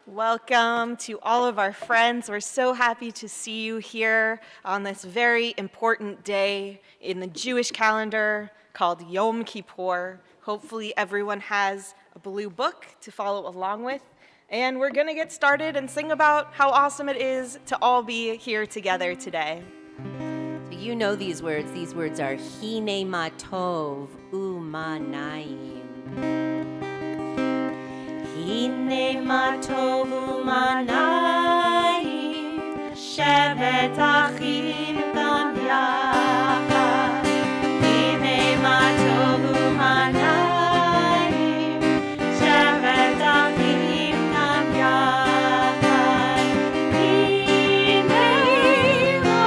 Welcome to all of our friends. We're so happy to see you here on this very important day in the Jewish calendar called Yom Kippur. Hopefully everyone has a blue book to follow along with. And we're going to get started and sing about how awesome it is to all be here together today. So you know these words. These words are Hine ma tov u'manayim. Hine ma tov u'manayim, shevet achim gam yachad. Hine ma tov u'manayim, shevet achim gam yachad. Hine ma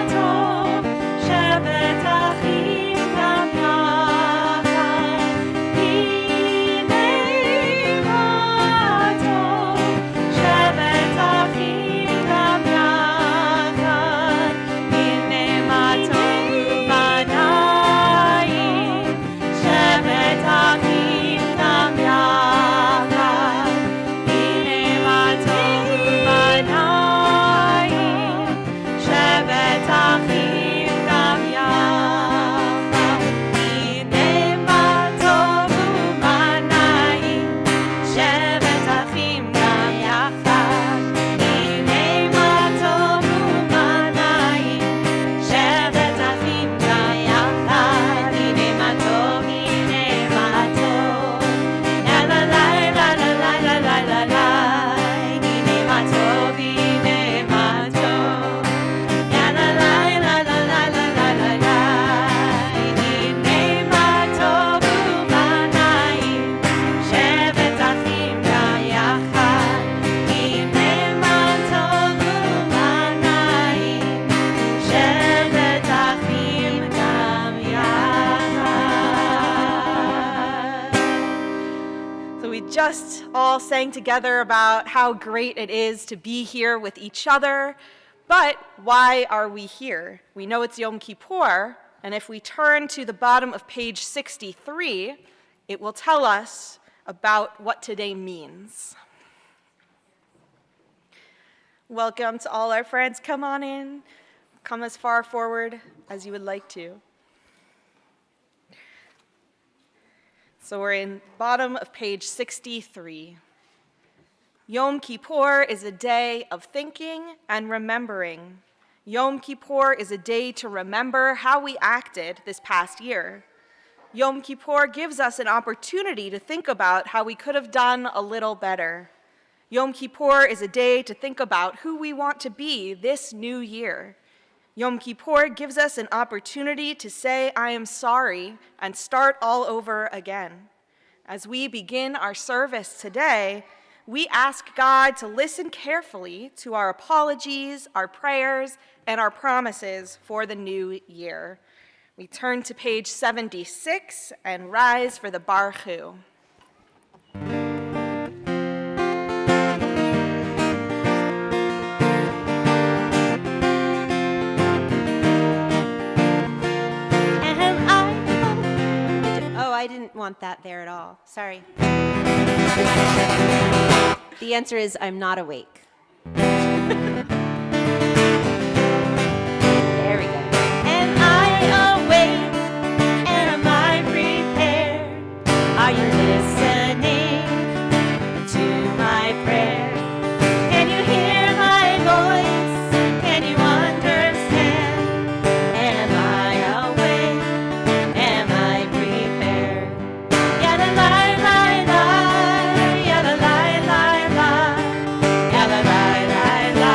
tov, shevet achim gam yachad. Hine ma tov, shevet achim gam yachad. Hine ma tov u'manayim, shevet achim gam yachad. Hine ma tov u'manayim, shevet achim gam yachad. Hine ma tov u'manayim, shevet achim gam yachad. Hine ma tov u'manayim, shevet achim gam yachad. Hine ma tov, hine ma tov. La la la la la la la la la la. Hine ma tov, hine ma tov. La la la la la la la la la la. Hine ma tov u'manayim, shevet achim gam yachad. Hine ma tov u'manayim, shevet achim gam yachad. So we just all sang together about how great it is to be here with each other. But why are we here? We know it's Yom Kippur, and if we turn to the bottom of page 63, it will tell us about what today means. Welcome to all our friends. Come on in. Come as far forward as you would like to. So we're in bottom of page 63. Yom Kippur is a day of thinking and remembering. Yom Kippur is a day to remember how we acted this past year. Yom Kippur gives us an opportunity to think about how we could have done a little better. Yom Kippur is a day to think about who we want to be this new year. Yom Kippur gives us an opportunity to say, I am sorry, and start all over again. As we begin our service today, we ask God to listen carefully to our apologies, our prayers, and our promises for the new year. We turn to page 76 and rise for the Baruch Hu. I didn't want that there at all. Sorry. The answer is I'm not awake. There we go. Am I awake? Am I prepared? Are you listening to my prayer? Can you hear my voice? Can you understand? Am I awake? Am I prepared? Yeah, la la la la, yeah, la la la la, yeah, la la la la.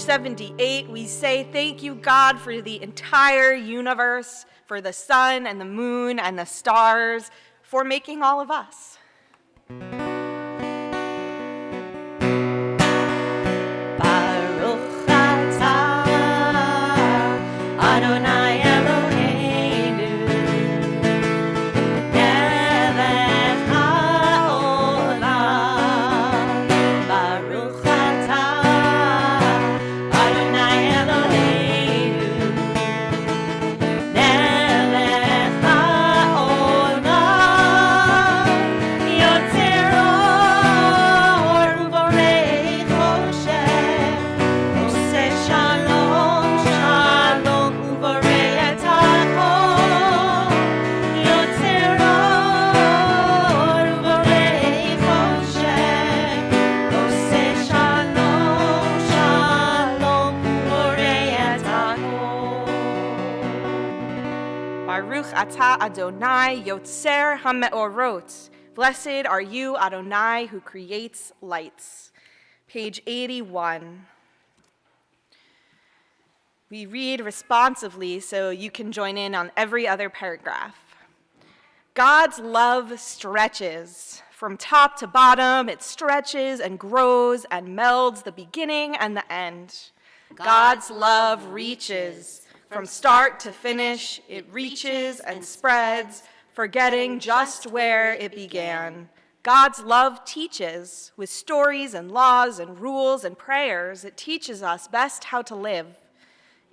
78, we say thank you, God, for the entire universe, for the sun and the moon and the stars, for making all of us. Baruch atah Adonai Eloheinu melech haolam. Baruch atah Adonai Eloheinu melech haolam. Yotzer or uborei choshen, oseh shalom shalom uborei et hakol. Yotzer or uborei choshen, oseh shalom shalom uborei et hakol. Baruch atah Adonai Yotzer HaMeorot. Blessed are you, Adonai, who creates lights. Page 81. We read responsively so you can join in on every other paragraph. God's love stretches. From top to bottom, it stretches and grows and melds the beginning and the end. God's love reaches. From start to finish, it reaches and spreads, forgetting just where it began. God's love teaches. With stories and laws and rules and prayers, it teaches us best how to live.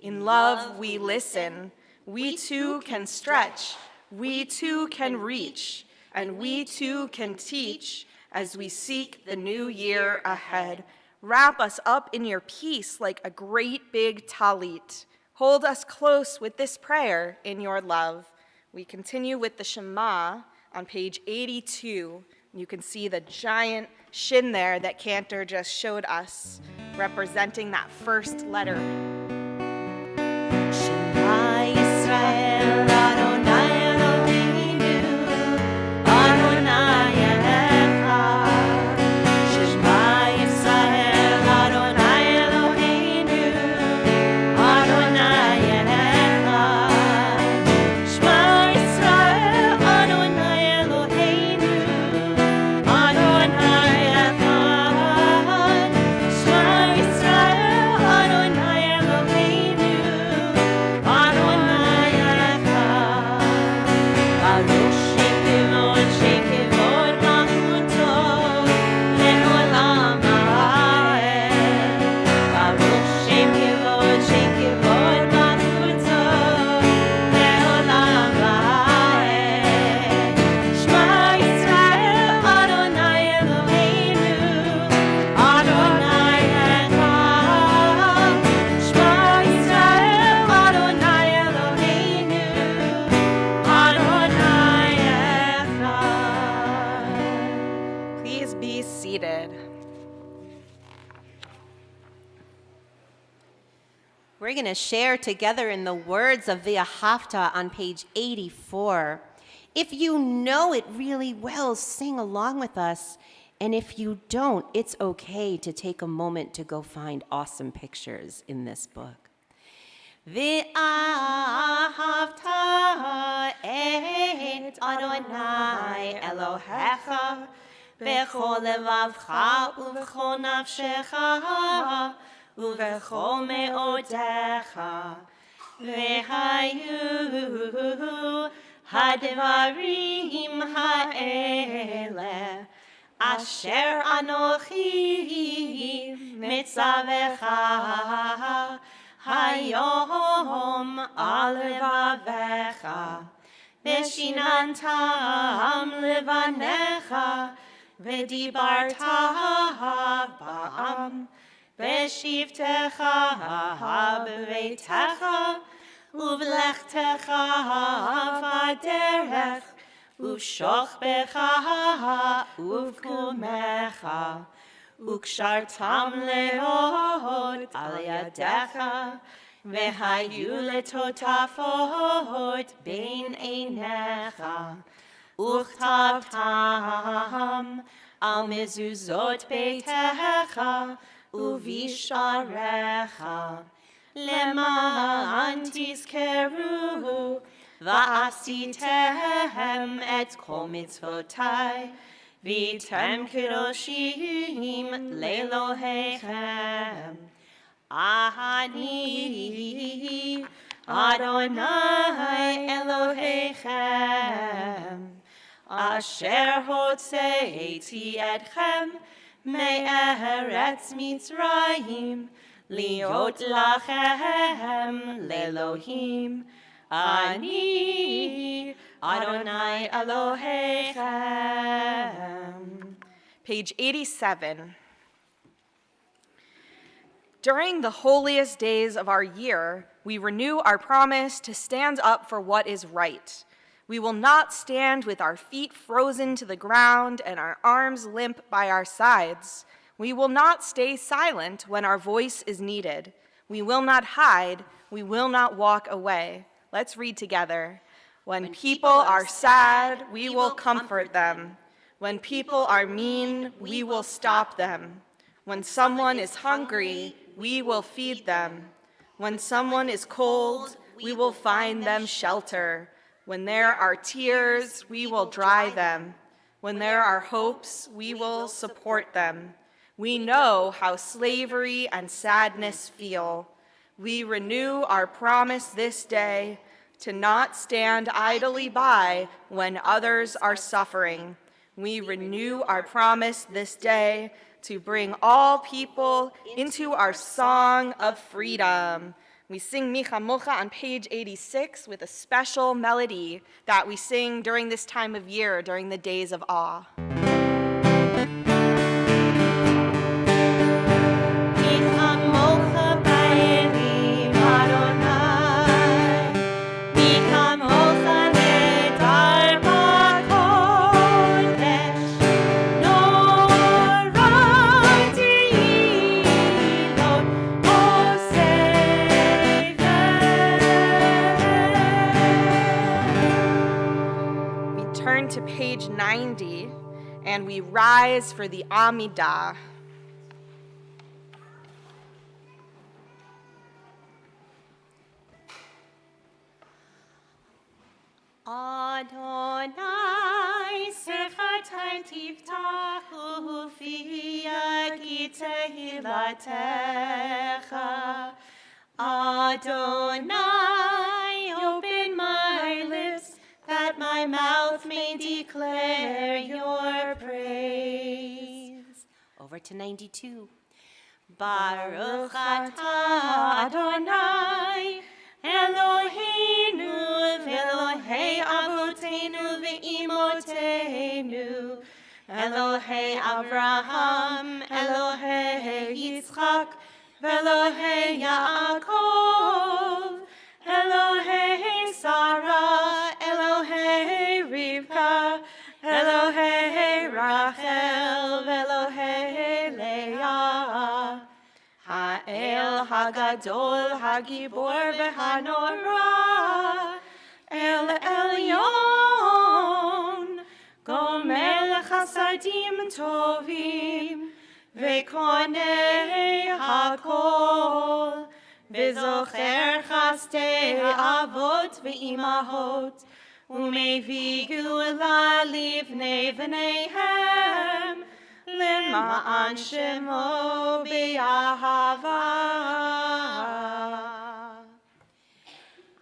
In love we listen. We too can stretch. We too can reach. And we too can teach as we seek the new year ahead. Wrap us up in your peace like a great big talit. Hold us close with this prayer in your love. We continue with the Shema on page 82. You can see the giant shin there that Cantor just showed us, representing that first letter. Shema Yisrael Adonai Eloheinu Adonai Echad. Shema Yisrael Adonai Eloheinu Adonai Echad. Shema Yisrael Adonai Eloheinu Adonai Echad. Shema Yisrael Adonai Eloheinu Adonai Echad. Baruch shekevod malchuto le'olam ha'ed. Baruch shekevod malchuto le'olam ha'ed. Shema Yisrael Adonai Eloheinu Adonai Echad. Shema Yisrael Adonai Eloheinu Adonai Echad. Please be seated. We're going to share together in the words of the Ahavta on page 84. If you know it really well, sing along with us. And if you don't, it's okay to take a moment to go find awesome pictures in this book. Ve'ahavta et Adonai Elohecha b'chol levavcha u'b'chol nafshecha u'b'chol me'odecha ve'hayu hadvarim ha'ele asher anochi mitzavecha hayom al levavecha veshinantam levanecha vedibarta ba'am veshivtecha beveitecha uvlechtecha vaderech uvshochbecha uvkumecha ukshartam leot al yadecha vehayu letotafot bein einecha uchtavtam al mezuzot beitecha ובשעריך, למען תזכרו, ועשיתם את כל מצוותי, והייתם קדושים לאלוהיכם. אני אדוני אלוהיכם, אשר הוצאתי אתכם מארץ מצרים, להיות לכם לאלוהים. אני אדוני אלוהיכם. Page 87. During the holiest days of our year, we renew our promise to stand up for what is right. We will not stand with our feet frozen to the ground and our arms limp by our sides. We will not stay silent when our voice is needed. We will not hide. We will not walk away. Let's read together. When people are sad, we will comfort them. When people are mean, we will stop them. When someone is hungry, we will feed them. When someone is cold, we will find them shelter. When there are tears, we will dry them. When there are hopes, we will support them. We know how slavery and sadness feel. We renew our promise this day to not stand idly by when others are suffering. We renew our promise this day to bring all people into our song of freedom. We sing Mi Chamocha on page 86 with a special melody that we sing during this time of year, during the days of awe. To page 90, and we rise for the Amidah. Adonai sechatai tiftachu fiyagi tehilatecha. Adonai, open my lips, that my mouth may declare your praise. Over to 92. Baruch atah Adonai, Eloheinu v'Elohei avotenu v'imotenu, Elohei Avraham, Elohei Yitzchak, v'Elohei Yaakov, Elohei Sarah, Elohei Rivka, Elohei Rachel, Elohei Leah, Ha'el Hagadol, Hagibor v'Hanora, El Elyon, Gomel Chasadim Tovim, V'Konei Hakol, V'zocher chastei avot v'imahot, u'mevii geula livnei v'neihem, למען שמו באהבה.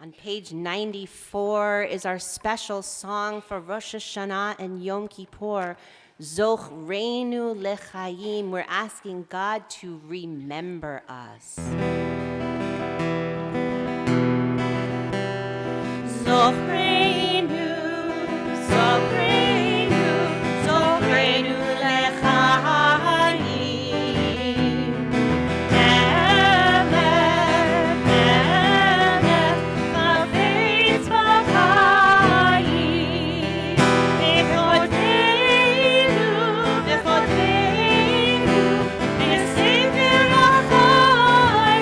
On page 94 is our special song for Rosh Hashanah and Yom Kippur, Zochreinu Lechayim. We're asking God to remember us. Zochreinu, Zochreinu, Zochreinu Lechayim. Elef, Elef, Chavetz b'chayim. V'chodeinu, V'chodeinu, V'sefer achayim.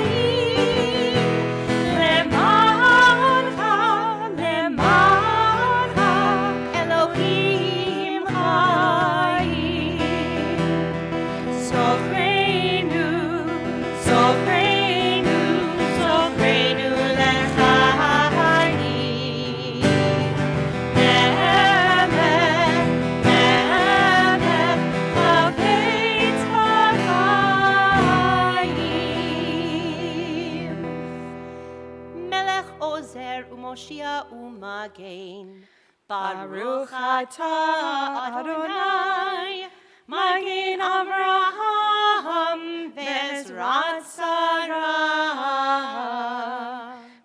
Ozer umoshia umagen. Baruch atah Adonai, Magen Avraham Vezrat Sarah.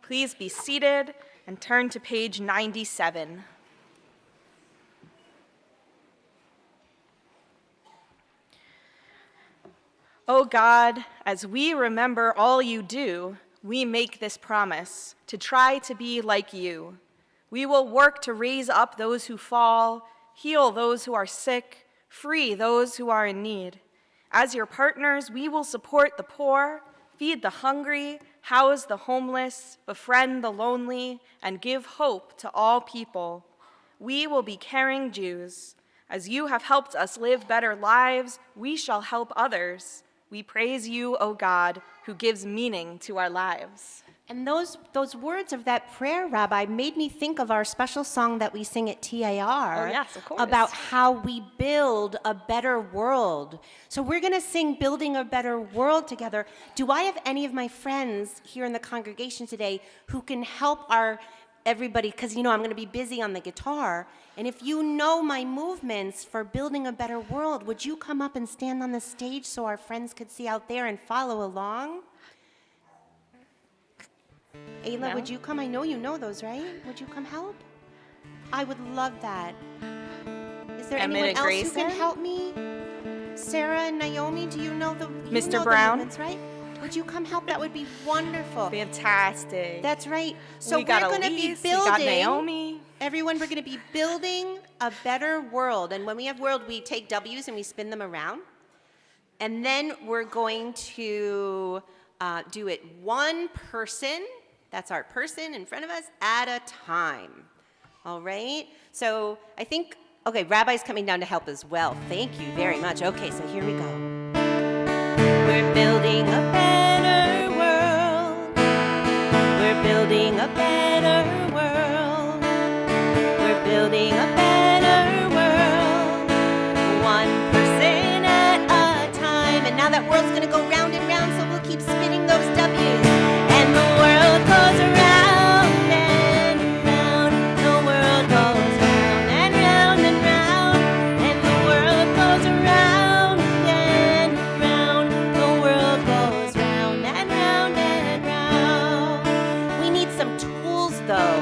Please be seated and turn to page 97. O God, as we remember all you do, we make this promise to try to be like you. We will work to raise up those who fall, heal those who are sick, free those who are in need. As your partners, we will support the poor, feed the hungry, house the homeless, befriend the lonely, and give hope to all people. We will be caring Jews. As you have helped us live better lives, we shall help others. We praise you, O God, who gives meaning to our lives. And those words of that prayer, Rabbi, made me think of our special song that we sing at TAR. Oh, yes, of course. About how we build a better world. So we're going to sing Building a Better World together. Do I have any of my friends here in the congregation today who can help everybody? Because, I'm going to be busy on the guitar. And if you know my movements for building a better world, would you come up and stand on the stage so our friends could see out there and follow along? Ayla, No. Would you come? I know you know those, right? Would you come help? I would love that. Is there Emmett anyone and else Grayson? who can help me? Sarah and Naomi, do you know the Mr. Brown? movements, right? Would you come help? That would be wonderful. Fantastic. That's right. So we got we're going to be Elise, building. we got Naomi. Everyone, we're going to be building a better world. And when we have world, we take W's and we spin them around. And then we're going to do it one person, that's our person in front of us, at a time. All right? So I think, okay, Rabbi's coming down to help as well. Thank you very much. Okay, so here we go. We're building a better world. We're building a better world. We're building a better world. One person at a time. And now that world's going to go round and round, so we'll keep spinning those W's. And the world goes around and around. The world goes round and round and round. And the world goes around and round. The world goes round and round and round. We need some tools, though,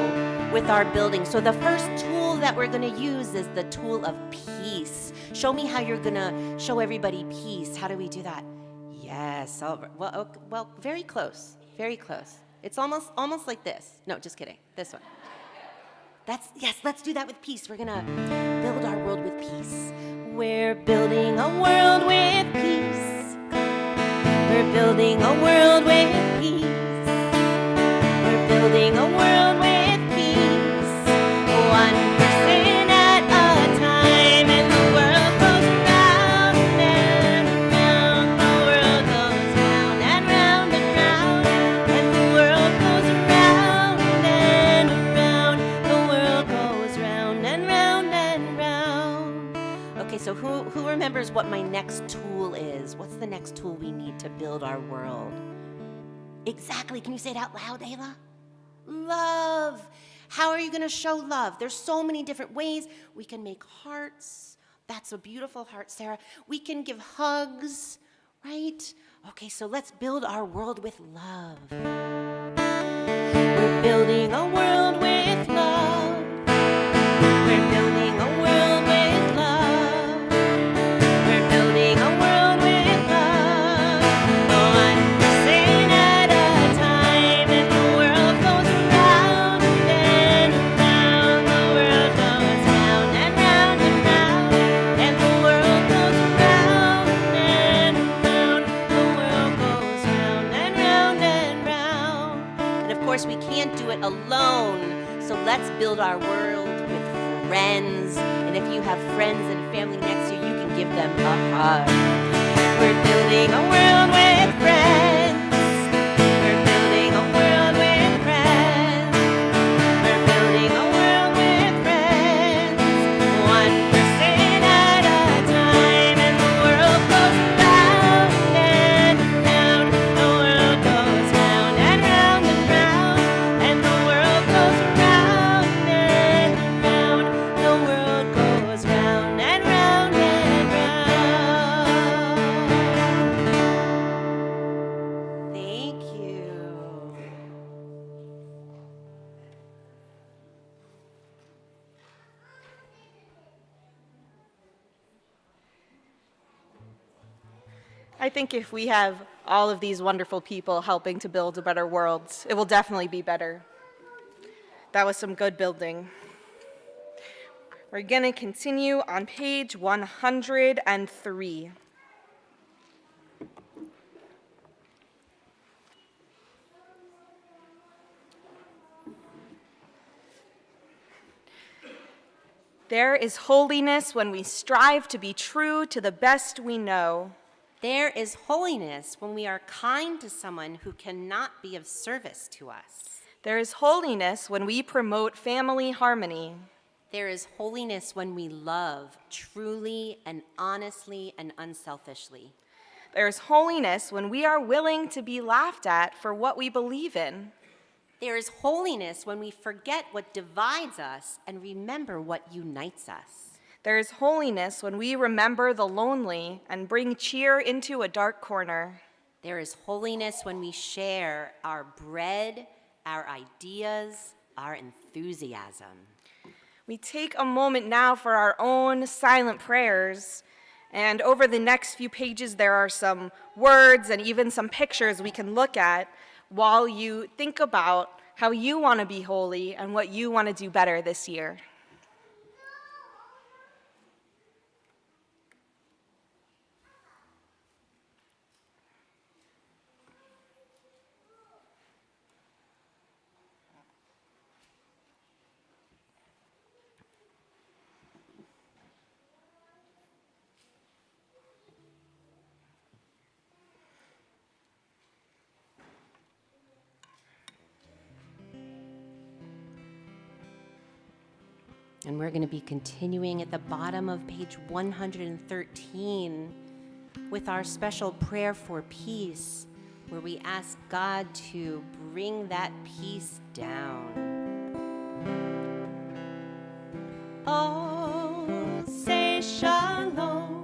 with our building. So the first tool that we're going to use is the tool of peace. Show me how you're going to show everybody peace. How do we do that? Yes. Well, very close. Very close. It's almost like this. No, just kidding. This one. Yes, let's do that with peace. We're going to build our world with peace. We're building a world with peace. We're building a world with peace. We're building a world with peace. One person at a time. And the world goes round and round. The world goes round and round and round. And the world goes round and round. The world goes round and round and round. Okay, so who remembers what my next tool is? What's the next tool we need to build our world? Exactly. Can you say it out loud, Ayla? Love. How are you going to show love? There's so many different ways. We can make hearts. That's a beautiful heart, Sarah. We can give hugs, right? Okay, so let's build our world with love. We're building a world with love. We're building a world with love. We're building a world with love. One person at a time. And the world goes round and round. The world goes round and round and round. And the world goes round and round. The world goes round and round and round. And of course, we can't do it alone. So let's build our world with friends. And if you have friends and family next to you, you can give them a hug. We're building a world with friends. We're building a world with friends. We're building a world with friends. One person at a time. And the world goes round and round. The world goes round and round and round. And the world I think if we have all of these wonderful people helping to build a better world, it will definitely be better. That was some good building. We're going to continue on page 103. There is holiness when we strive to be true to the best we know. There is holiness when we are kind to someone who cannot be of service to us. There is holiness when we promote family harmony. There is holiness when we love truly and honestly and unselfishly. There is holiness when we are willing to be laughed at for what we believe in. There is holiness when we forget what divides us and remember what unites us. There is holiness when we remember the lonely and bring cheer into a dark corner. There is holiness when we share our bread, our ideas, our enthusiasm. We take a moment now for our own silent prayers. And over the next few pages, there are some words and even some pictures we can look at while you think about how you want to be holy and what you want to do better this year. And we're going to be continuing at the bottom of page 113 with our special prayer for peace, where we ask God to bring that peace down. Oh, say shalom.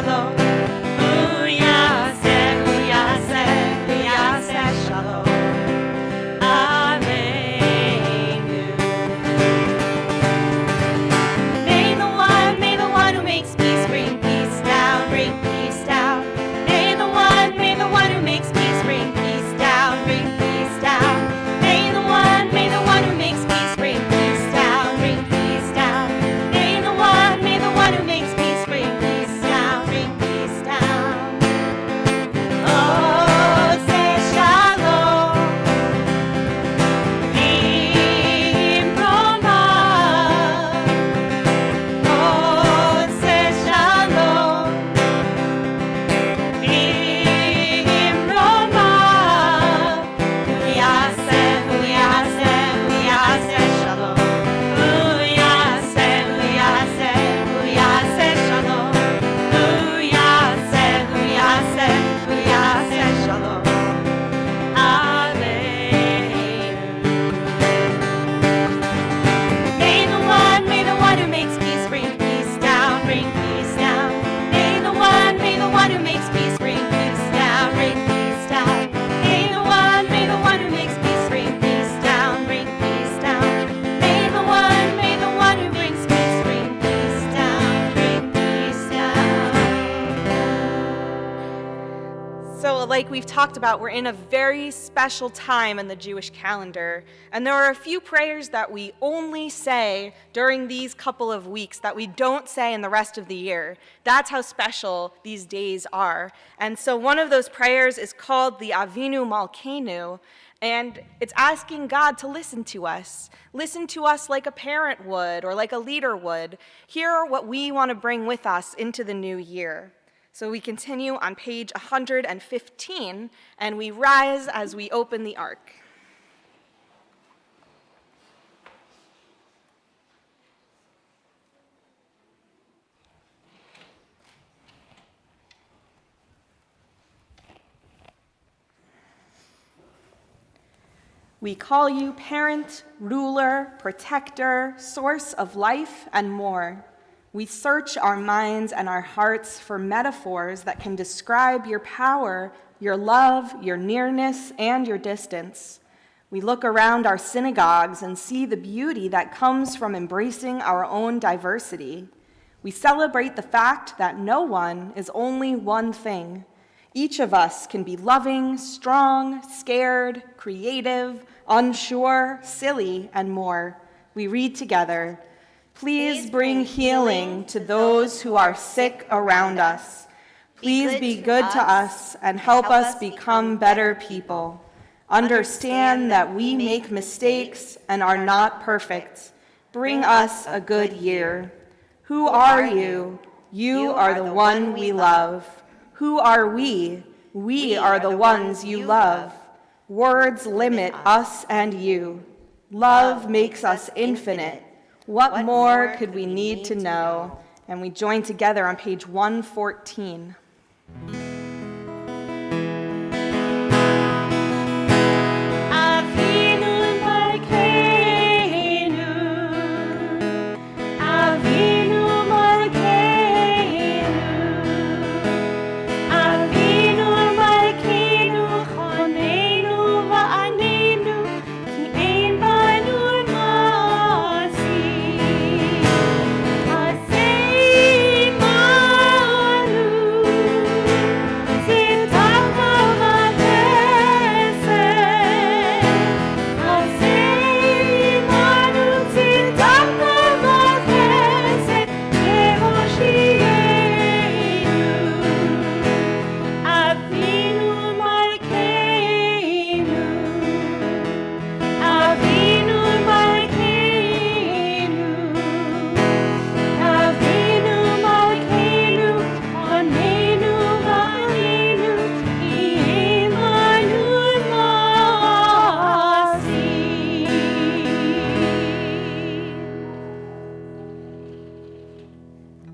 Shalom. like we've talked about, we're in a very special time in the Jewish calendar, and there are a few prayers that we only say during these couple of weeks that we don't say in the rest of the year. That's how special these days are. And so one of those prayers is called the Avinu Malkanu, and it's asking God to listen to us like a parent would or like a leader would. Hear what we want to bring with us into the new year. So we continue on page 115, and we rise as we open the ark. We call you parent, ruler, protector, source of life, and more. We search our minds and our hearts for metaphors that can describe your power, your love, your nearness, and your distance. We look around our synagogues and see the beauty that comes from embracing our own diversity. We celebrate the fact that no one is only one thing. Each of us can be loving, strong, scared, creative, unsure, silly, and more. We read together, "Please bring healing to those who are sick around us. Please be good to us and help us become better people. Understand that we make mistakes and are not perfect. Bring us a good year. Who are you? You are the one we love. Who are we? We are the ones you love. Words limit us and you. Love makes us infinite. What more could we need to know?" And we join together on page 114. Avinu Malkanu, Avinu Malkanu, Avinu Malkanu, Chonenu va'anenu, ki ein banu masi. Asei manu, tzidaka v'chesed. Asei manu, tzidaka v'chesed, le'oshienu. Avinu Malkanu, Avinu Malkanu, Avinu Malkanu, Chonenu v'anenu, ki ein banu masi.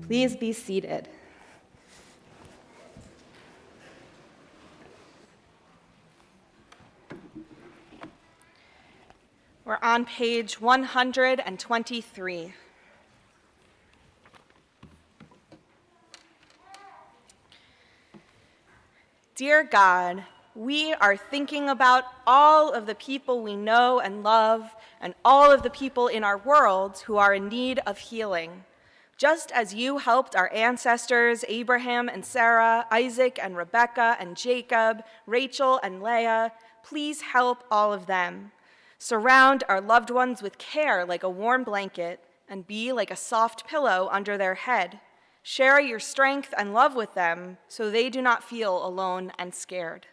Please be seated. We're on page 123. Dear God, we are thinking about all of the people we know and love and all of the people in our world who are in need of healing. Just as you helped our ancestors, Abraham and Sarah, Isaac and Rebekah and Jacob, Rachel and Leah, please help all of them. Surround our loved ones with care like a warm blanket and be like a soft pillow under their head. Share your strength and love with them so they do not feel alone and scared.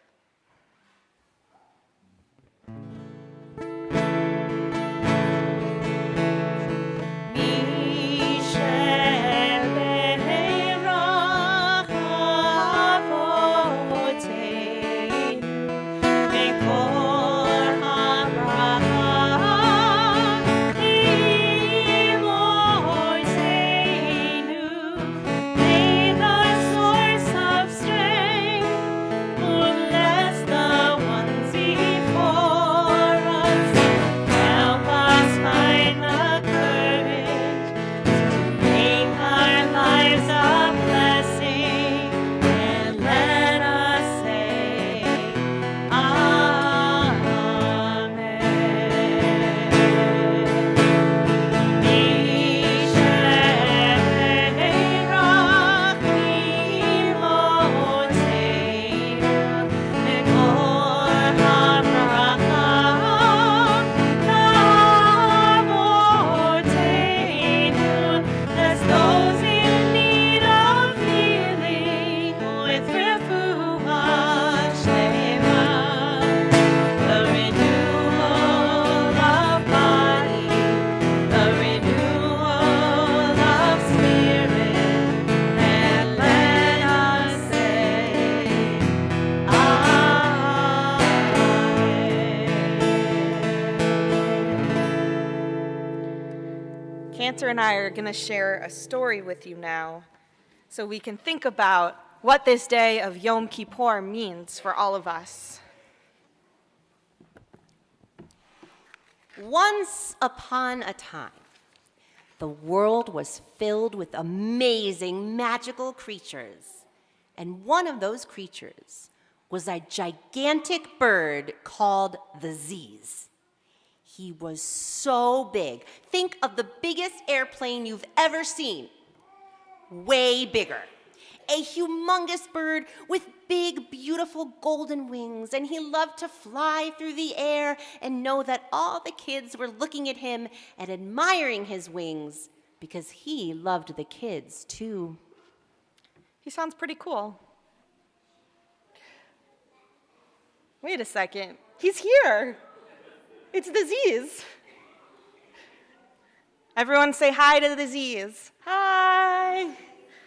Cantor and I are going to share a story with you now so we can think about what this day of Yom Kippur means for all of us. Once upon a time, the world was filled with amazing magical creatures. And one of those creatures was a gigantic bird called the Z's. He was so big. Think of the biggest airplane you've ever seen. Way bigger. A humongous bird with big, beautiful golden wings, and he loved to fly through the air and know that all the kids were looking at him and admiring his wings because he loved the kids too. He sounds pretty cool. Wait a second. He's here. It's the Z's. Everyone say hi to the Z's. Hi.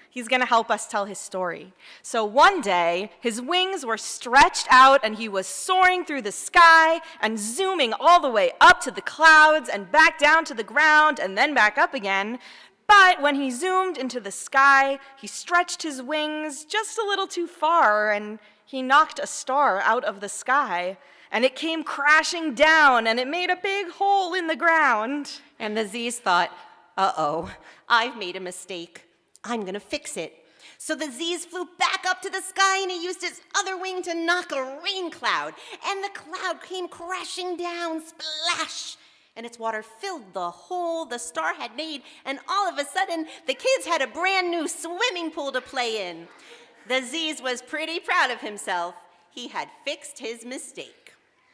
He's going to help us tell his story. So one day, his wings were stretched out and he was soaring through the sky and zooming all the way up to the clouds and back down to the ground and then back up again. But when he zoomed into the sky, he stretched his wings just a little too far and he knocked a star out of the sky. And it came crashing down and it made a big hole in the ground. And the Z's thought, uh-oh, I've made a mistake. I'm going to fix it. So the Z's flew back up to the sky and he used his other wing to knock a rain cloud. And the cloud came crashing down, splash. And its water filled the hole the star had made. And all of a sudden, the kids had a brand new swimming pool to play in. The Z's was pretty proud of himself. He had fixed his mistake.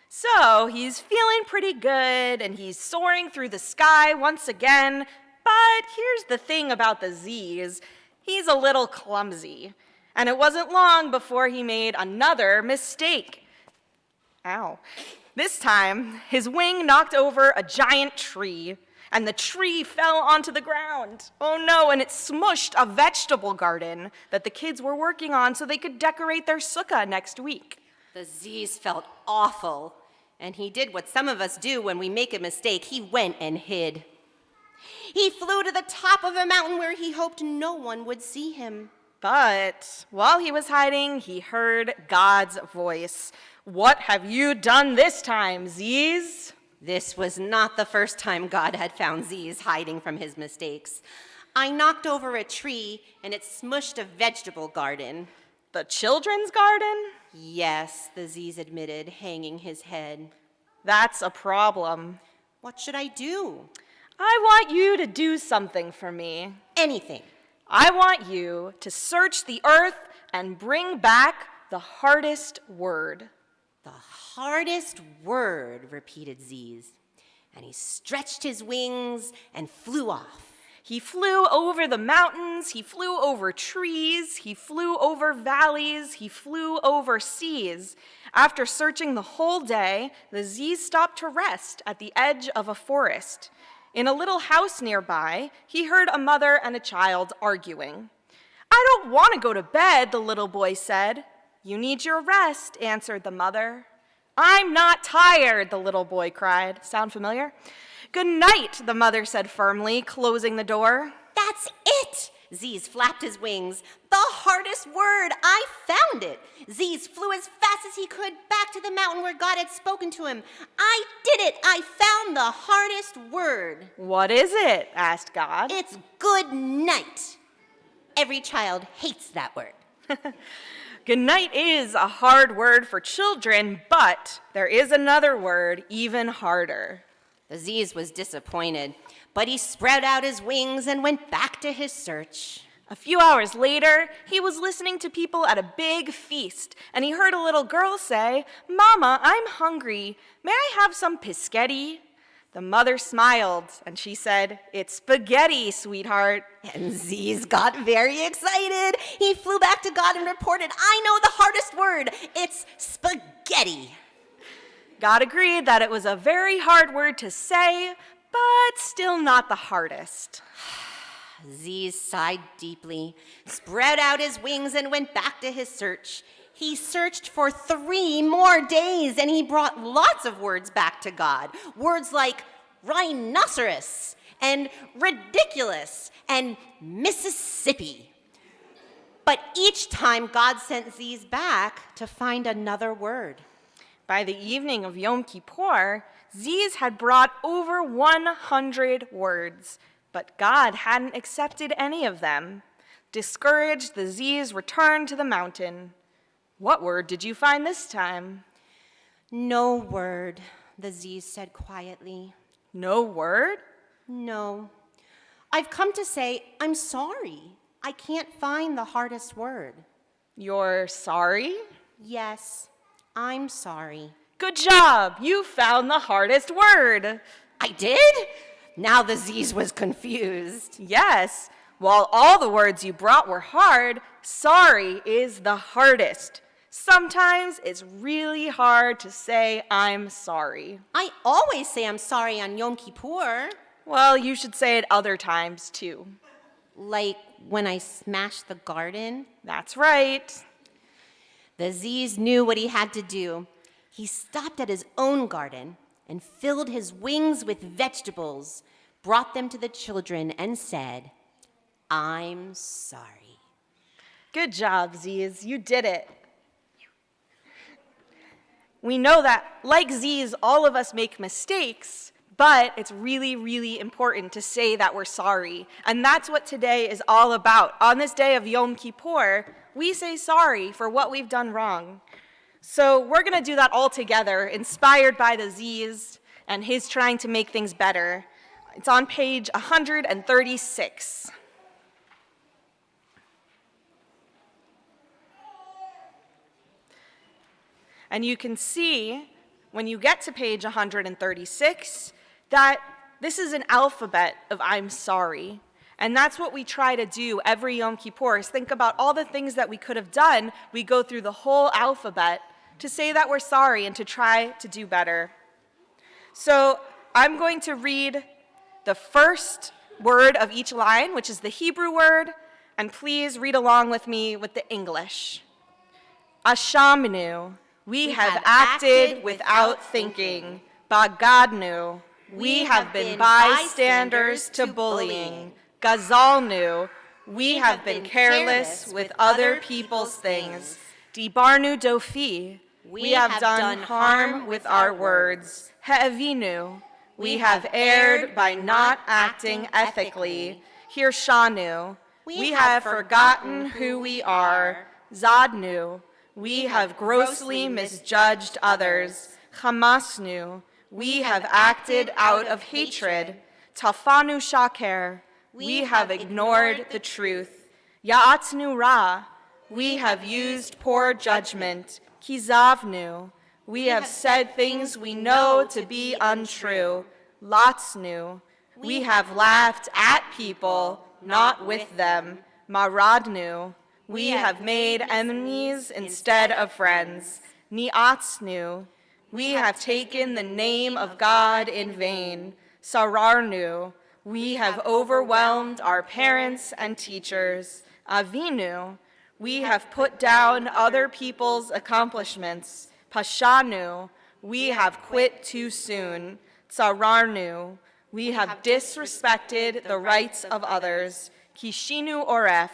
So he's feeling pretty good and he's soaring through the sky once again. But here's the thing about the Z's. He's a little clumsy. And it wasn't long before he made another mistake. Ow. This time, his wing knocked over a giant tree, and the tree fell onto the ground. Oh no, and it smushed a vegetable garden that the kids were working on so they could decorate their sukkah next week. The Z's felt awful, and he did what some of us do when we make a mistake. He went and hid. He flew to the top of a mountain where he hoped no one would see him. But while he was hiding, he heard God's voice. "What have you done this time, Z's?" This was not the first time God had found Z's hiding from his mistakes. I knocked over a tree, and it smushed a vegetable garden. The children's garden? Yes, the Z's admitted, hanging his head. That's a problem. What should I do? I want you to do something for me. Anything. I want you to search the earth and bring back the hardest word. The hardest word, repeated Z's, and he stretched his wings and flew off. He flew over the mountains, he flew over trees, he flew over valleys, he flew over seas. After searching the whole day, the Z's stopped to rest at the edge of a forest. In a little house nearby, he heard a mother and a child arguing. "I don't want to go to bed," the little boy said. "You need your rest," answered the mother. "I'm not tired," the little boy cried. Sound familiar? "Good night," the mother said firmly, closing the door. That's it! Z's flapped his wings. The hardest word! I found it! Z's flew as fast as he could back to the mountain where God had spoken to him. I did it! I found the hardest word. "What is it?" asked God. It's good night. Every child hates that word. Good night is a hard word for children, but there is another word even harder. The Z's was disappointed, but he spread out his wings and went back to his search. A few hours later, he was listening to people at a big feast, and he heard a little girl say, "Mama, I'm hungry. May I have some piscetti?" The mother smiled, and she said, "It's spaghetti, sweetheart." And Z's got very excited. He flew back to God and reported, "I know the hardest word. It's spaghetti." God agreed that it was a very hard word to say, but still not the hardest. Z sighed deeply, spread out his wings, and went back to his search. He searched for 3 more days, and he brought lots of words back to God. Words like rhinoceros and ridiculous and Mississippi. But each time God sent Z's back to find another word. By the evening of Yom Kippur, Ziz had brought over 100 words, but God hadn't accepted any of them. Discouraged, the Ziz returned to the mountain. What word did you find this time? No word, the Ziz said quietly. No word? No. I've come to say I'm sorry. I can't find the hardest word. You're sorry? Yes, I'm sorry. Good job! You found the hardest word. I did? Now the Ziz was confused. Yes. While all the words you brought were hard, sorry is the hardest. Sometimes it's really hard to say I'm sorry. I always say I'm sorry on Yom Kippur. Well, you should say it other times too. Like when I smashed the garden. That's right. The Ziz knew what he had to do. He stopped at his own garden and filled his wings with vegetables, brought them to the children, and said, I'm sorry. Good job, Ziz. You did it. We know that, like Ziz, all of us make mistakes, but it's really, really important to say that we're sorry. And that's what today is all about. On this day of Yom Kippur, we say sorry for what we've done wrong. So we're going to do that all together, inspired by the Ziz and his trying to make things better. It's on page 136. And you can see, when you get to page 136, that this is an alphabet of I'm sorry. And that's what we try to do every Yom Kippur, is think about all the things that we could have done. We go through the whole alphabet to say that we're sorry and to try to do better. So I'm going to read the first word of each line, which is the Hebrew word, and please read along with me with the English. Ashamnu. We have acted without thinking. Bagadnu. We have been bystanders to bullying. Gazalnu. We have been careless with other people's things. Dibarnu dofi. We have done harm with our words. He'avinu. We have erred by not acting ethically. Hirshanu. We have forgotten who we are. Zadnu. We have grossly misjudged others. Hamasnu. We have acted out of hatred. Tafanu shaker. We have ignored the truth. Ya'atnu ra. We have used poor judgment. Kizavnu. We have said things we know to be untrue. Latsnu. We have laughed at people, not with them. Maradnu. We have made enemies instead of friends. Ni'atsnu. We have taken the name of God in vain. Sararnu. We have overwhelmed our parents and teachers. Avinu. We have put down other people's accomplishments. Pashanu. We have quit too soon. Tsararnu. We have disrespected the rights of others. Kishinu oref.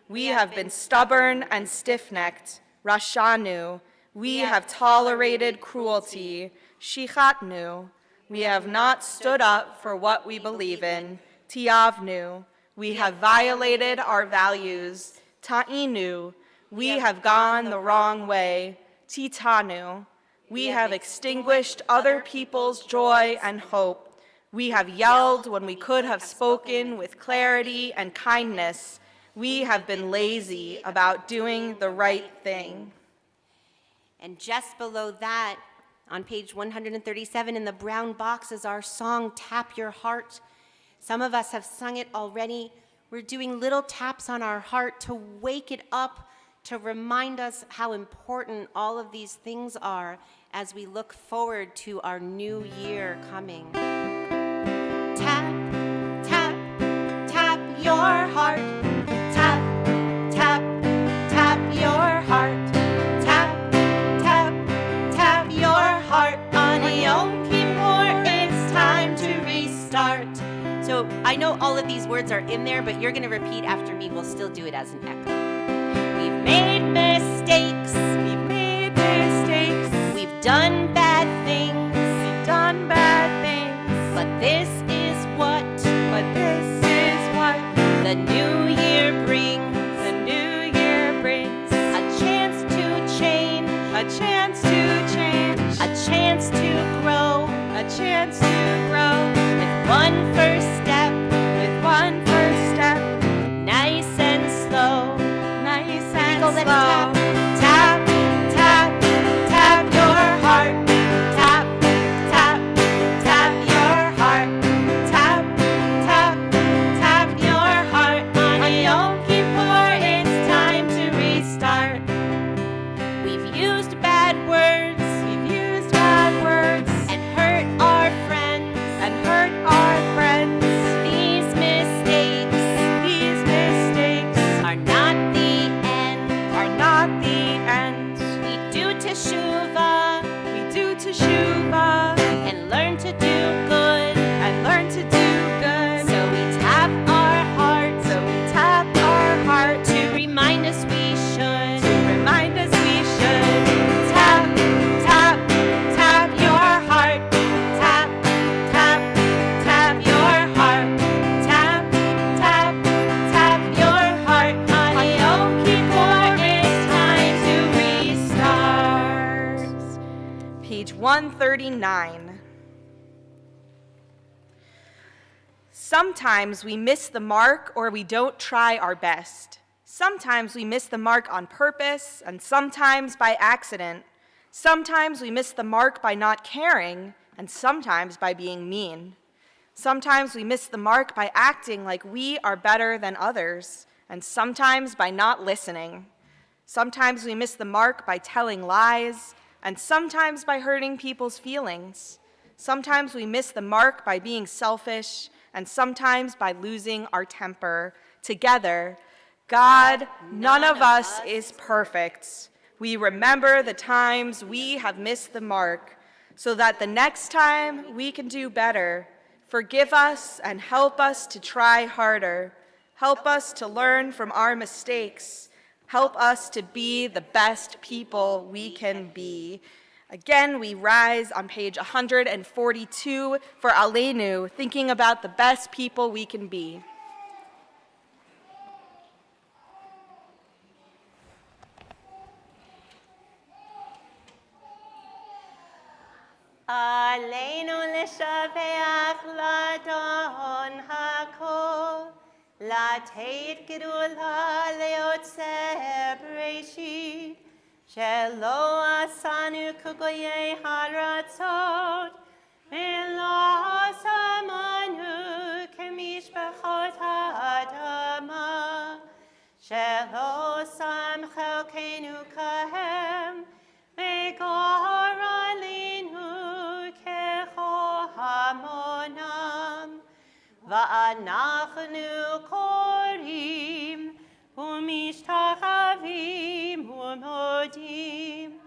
We have been stubborn and stiff-necked. Rashanu. We have tolerated cruelty. Shichatnu. We have not stood up for what we believe in. Tiavnu. We have violated our values. Ta'inu. We have gone the wrong way. Titanu. We have extinguished other people's joy and hope. We have yelled when we could have spoken with clarity and kindness. We have been lazy about doing the right thing. And just below that, on page 137 in the brown box, is our song, Tap Your Heart. Some of us have sung it already. We're doing little taps on our heart to wake it up, to remind us how important all of these things are as we look forward to our new year coming. Tap, tap, tap your heart. Tap, tap, tap your heart. Tap, tap, tap your heart. On Yom Kippur, it's time to restart. So I know all of these words are in there, but you're going to repeat after me. We'll still do it as an echo. We've made mistakes. We've made mistakes. We've done bad things. We've done bad chance to grow, a chance to grow. with one first step, With one first step, nice and slow. nice Here we and go, let's slow. tap, tap, tap your heart. Tap, tap, tap your heart. Tap, tap, tap your heart. On Yom Kippur, it's time to restart. We've used bad words We've used bad words and hurt our friends. and hurt our friends. These mistakes These mistakes are not the end. are not the end. We do teshuvah We do teshuvah and learn to do good. and learn to do good. So we tap our heart So we tap our heart to remind us we should. to remind us we should tap, tap, tap your heart. Tap, tap, tap your heart. Tap, tap, tap your heart. On Yom Kippur, it's time to restart. Page 139. Sometimes we miss the mark or we don't try our best. Sometimes we miss the mark on purpose and sometimes by accident. Sometimes we miss the mark by not caring and sometimes by being mean. Sometimes we miss the mark by acting like we are better than others and sometimes by not listening. Sometimes we miss the mark by telling lies and sometimes by hurting people's feelings. Sometimes we miss the mark by being selfish and sometimes by losing our temper. Together, God, none of us is perfect. We remember the times we have missed the mark so that the next time we can do better. Forgive us and help us to try harder. Help us to learn from our mistakes. Help us to be the best people we can be. Again, we rise on page 142 for Aleinu, thinking about the best people we can be. Aleinu לשבח לאדון הכל, לתת גדולה ליוצר בראשית, שלא עשנו כגויי הרצות, ולא שמנו כמשפחות האדמה, שלא שם חלקנו כהם, וגור עלינו כחמונם, ואנחנו קוראים ומשתחווים ומודים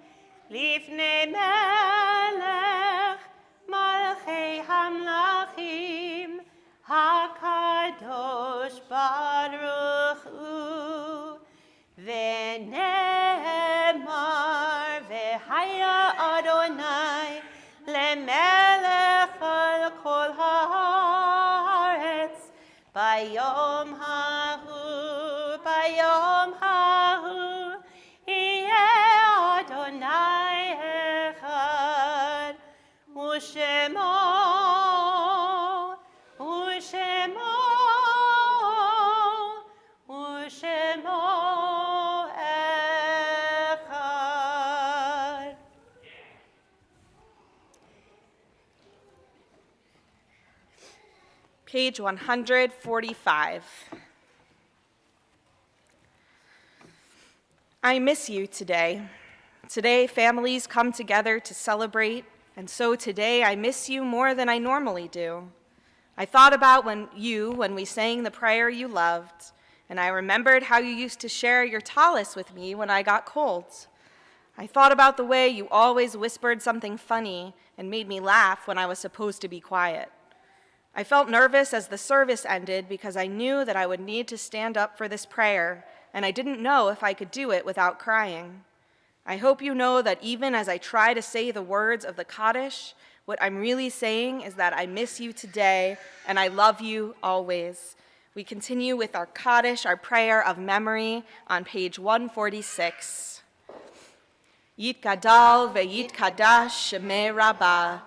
לפני מלך מלכי המלכים הקדוש ברוך הוא. ונאמר והיה אדוני למלך על כל הארץ ביום ההוא, ביום ההוא יהיה אדוני אחד ושמו אחד. Page 145. I miss you today. Today, families come together to celebrate, and so today I miss you more than I normally do. I thought about when we sang the prayer you loved, and I remembered how you used to share your talis with me when I got colds. I thought about the way you always whispered something funny and made me laugh when I was supposed to be quiet. I felt nervous as the service ended because I knew that I would need to stand up for this prayer, and I didn't know if I could do it without crying. I hope you know that even as I try to say the words of the Kaddish, what I'm really saying is that I miss you today, and I love you always. We continue with our Kaddish, our prayer of memory, on page 146. Yitgadal ve'yitkadash shemei rabbah.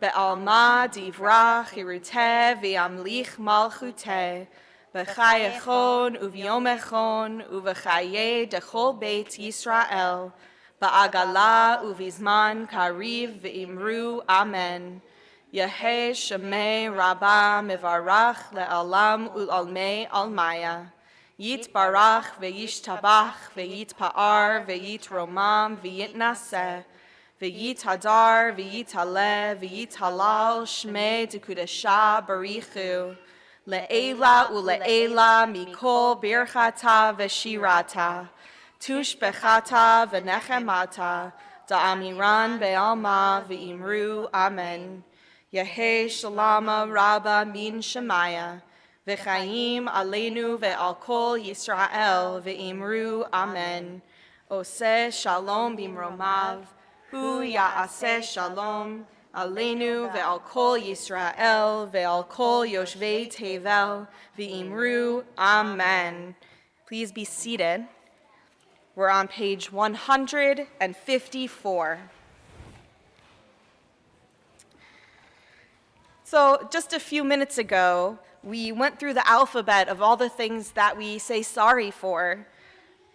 Be'alma divrach hiruteh ve'amlich malchuteh. B'chayechon u'v'yomechon u'v'chaye dechol beit Yisrael. Ba'agala u'vizman kariv ve'imru amen. Yehei shemei rabbah mevarach le'alam ul'almei almaya. Yitbarach ve'yishtabach ve'yitpa'ar ve'yitromam ve'yitnaseh. Ve'yithadar ve'yitaleh ve'yithalal shmei dekudesha barichu. Le'ela u'le'ela mikol birchata ve'shirata. Tushbechata ve'nechemata. Da'amiran be'alma ve'imru amen. Yehei shalama rabba min shemaya. V'chaim aleinu ve'al kol Yisrael ve'imru amen. Oseh shalom bimromav. Hu ya'aseh shalom. Aleinu ve'al kol Yisrael ve'al kol yoshvei tevel ve'imru amen. Please be seated. We're on page 154. So just a few minutes ago, we went through the alphabet of all the things that we say sorry for.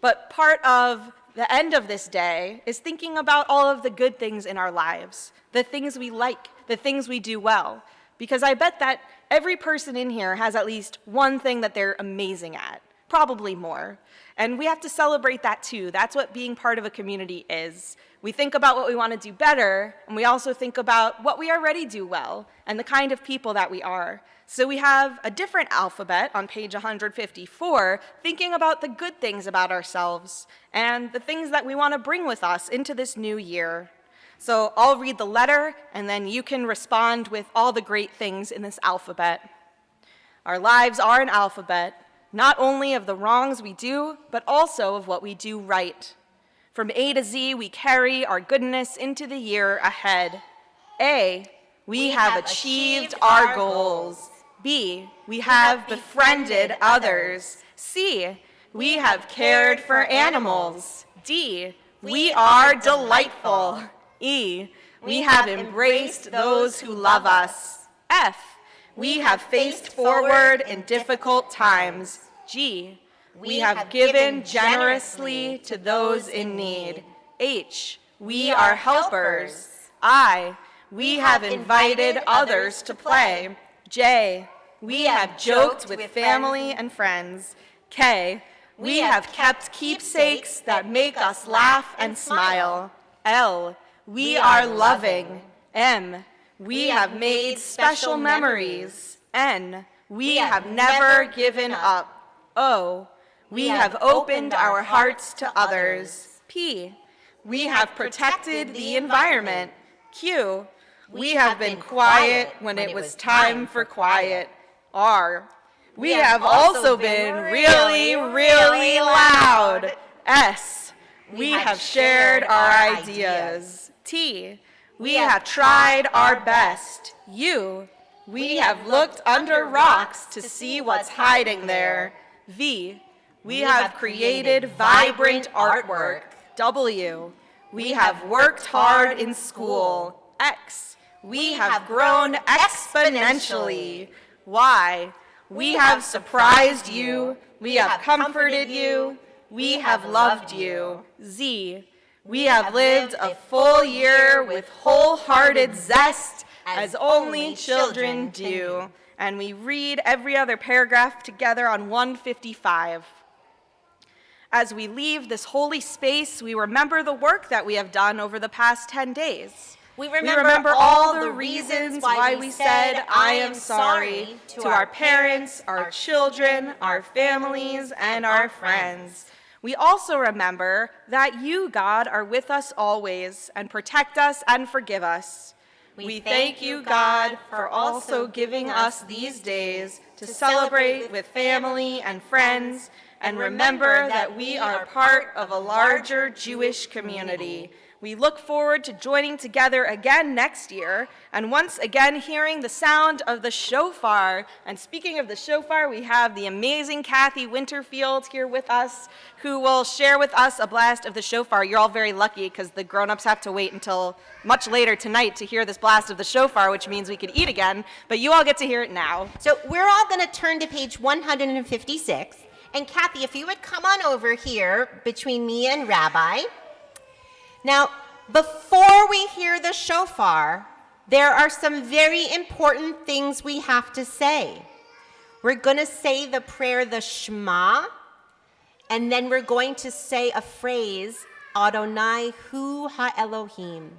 But part of the end of this day is thinking about all of the good things in our lives, the things we like, the things we do well. Because I bet that every person in here has at least one thing that they're amazing at, probably more. And we have to celebrate that too. That's what being part of a community is. We think about what we want to do better, and we also think about what we already do well and the kind of people that we are. So we have a different alphabet on page 154, thinking about the good things about ourselves and the things that we want to bring with us into this new year. So I'll read the letter, and then you can respond with all the great things in this alphabet. Our lives are an alphabet, not only of the wrongs we do, but also of what we do right. From A to Z, we carry our goodness into the year ahead. A, we have achieved our goals. B, we have befriended others. C, we have cared for animals. D, we are delightful. E, we have embraced those who love us. F, we have faced forward in difficult times. G, we have given generously to those in need. H, we are helpers. I, we have invited others to play. J, we have joked with family and friends. K, we have kept keepsakes that make us laugh and smile. L, we are loving. M, we have made special memories. N, we have never given up. O, we have opened our hearts to others. P, we have protected the environment. Q, we have been quiet when it was time for quiet. R, we have also been really, really loud. S, we have shared our ideas. T, we have tried our best. U, we have looked under rocks to see what's hiding there. V, we have created vibrant artwork. W, we have worked hard in school. X, we have grown exponentially. Y, we have surprised you. We have comforted you. We have loved you. Z, we have lived a full year with wholehearted zest as only children do. And we read every other paragraph together on 155. As we leave this holy space, we remember the work that we have done over the past 10 days. We remember all the reasons why we said, I am sorry, to our parents, our children, our families, and our friends. We also remember that you, God, are with us always and protect us and forgive us. We thank you, God, for also giving us these days to celebrate with family and friends and remember that we are part of a larger Jewish community We look forward to joining together again next year and once again hearing the sound of the shofar. And speaking of the shofar, we have the amazing Kathy Winterfield here with us who will share with us a blast of the shofar. You're all very lucky because the grown-ups have to wait until much later tonight to hear this blast of the shofar, which means we could eat again, but you all get to hear it now. So we're all going to turn to page 156. And Kathy, if you would come on over here between me and Rabbi. Now, before we hear the shofar, there are some very important things we have to say. We're going to say the prayer, the Shema, and then we're going to say a phrase, Adonai Hu HaElohim.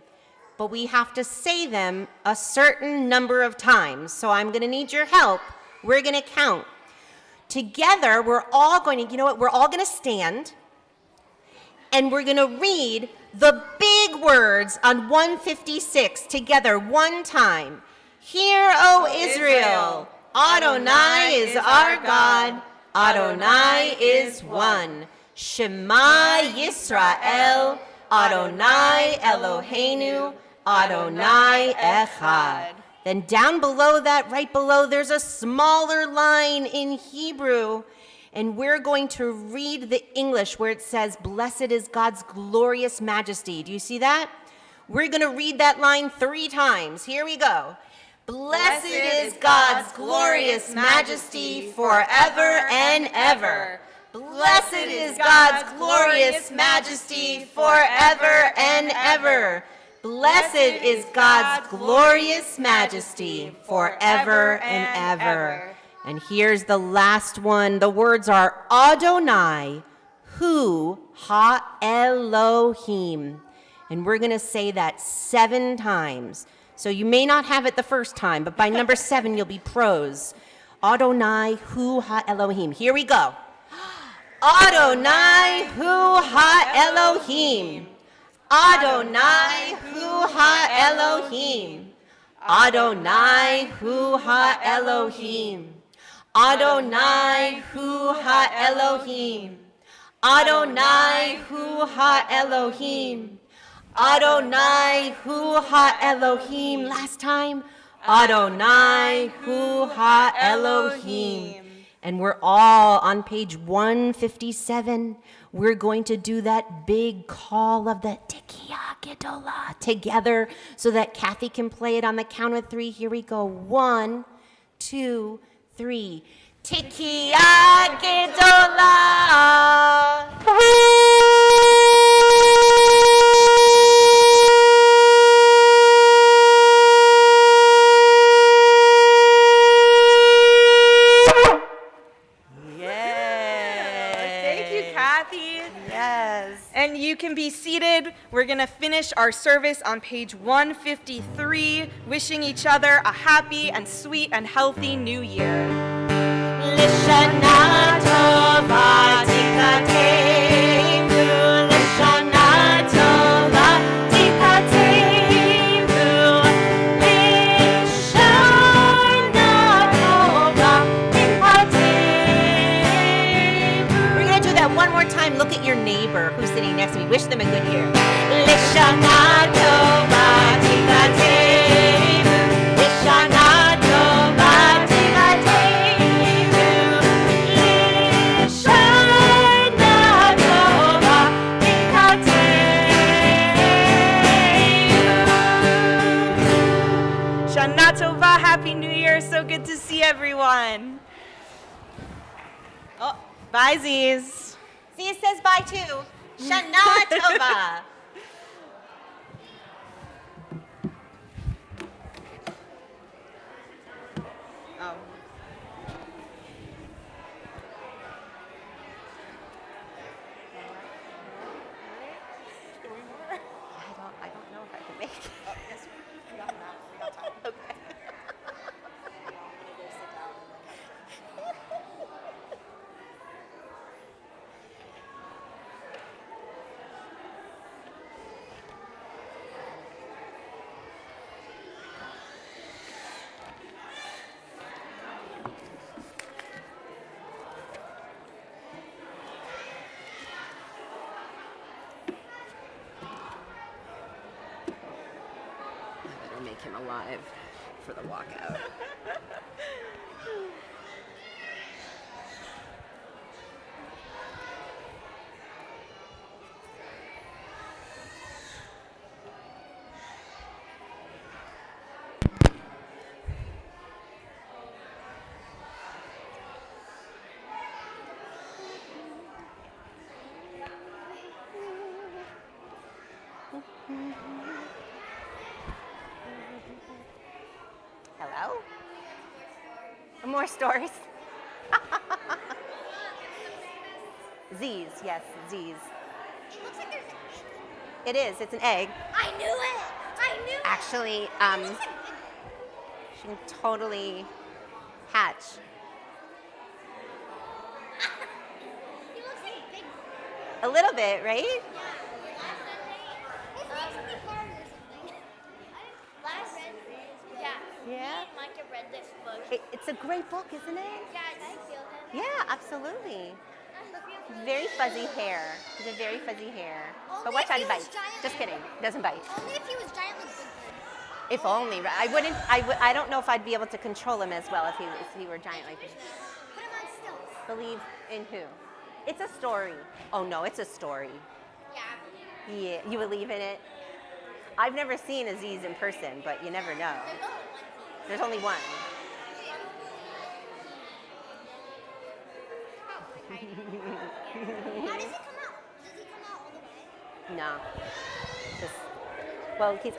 But we have to say them a certain number of times. So I'm going to need your help. We're going to count. Together, we're all going to, we're all going to stand, and we're going to read the big words on 156 together one time. Hear, O Israel, Adonai is our God, Adonai is one. Shema Yisrael, Adonai Eloheinu, Adonai Echad. Then down below that, right below, there's a smaller line in Hebrew. And we're going to read the English where it says, blessed is God's glorious majesty. Do you see that? We're going to read that line 3 times. Here we go. Blessed is God's glorious majesty forever and ever. Blessed is God's glorious majesty forever and ever. Blessed is God's glorious majesty forever and ever. And here's the last one. The words are Adonai Hu HaElohim. And we're going to say that 7 times. So you may not have it the first time, but by number 7, you'll be pros. Adonai Hu HaElohim. Here we go. Adonai Hu HaElohim. Adonai Hu HaElohim. Adonai Hu HaElohim. Adonai Hu HaElohim. Adonai Hu HaElohim. Adonai Hu HaElohim. Last time. Adonai Hu HaElohim. And we're all on page 157. We're going to do that big call of the Tekiah Gedolah together so that Kathy can play it on the count of 3. Here we go. 1, 2, 3. Tekiah Gedolah. And you can be seated. We're going to finish our service on page 153, wishing each other a happy and sweet and healthy new year. Lishana tova tikatevu, Lishana tova tikatevu, Lishana tova tikatevu. We're going to do that one more time. Look at your neighbor who's sitting next to me. Wish them a good year. Lishana tova tikatevu, Lishana tova tikatevu, Lishana tova tikatevu. Shana Tova, Happy New Year. So good to see everyone. Oh, bye, Ziz. Zia says bye too. Shana Tova. Oh. I don't know if I can make it. Oh, yes, we got that. We got time. Okay. him alive for the walkout. Hello? More stores. Z's, yes, Z's. It looks like there's an egg. It is, it's an egg. I knew it! I knew it! Actually, It looks like she can totally hatch. he looks like Big Bird. A little bit, right? Yeah. His name's like Big Bird or something. Last read yeah. Yeah. Me and Micah read this book. It's a great book, isn't it? Yeah, I feel him. Yeah, absolutely. Very fuzzy hair. He's a very fuzzy hair. Only But watch if out, he he was bites. giant Just like kidding. Doesn't bite. Only if he was giant like Big Bird. If only. Right? I don't know if I'd be able to control him as well if he were giant like this. Put him on stilts. Believe in who? It's a story. Oh no, it's a story. Yeah. Yeah, you believe in it? I've never seen Aziz in person, but you never know. There's only one. How does he come out? Does he come out all the way? No. Just, well, he's got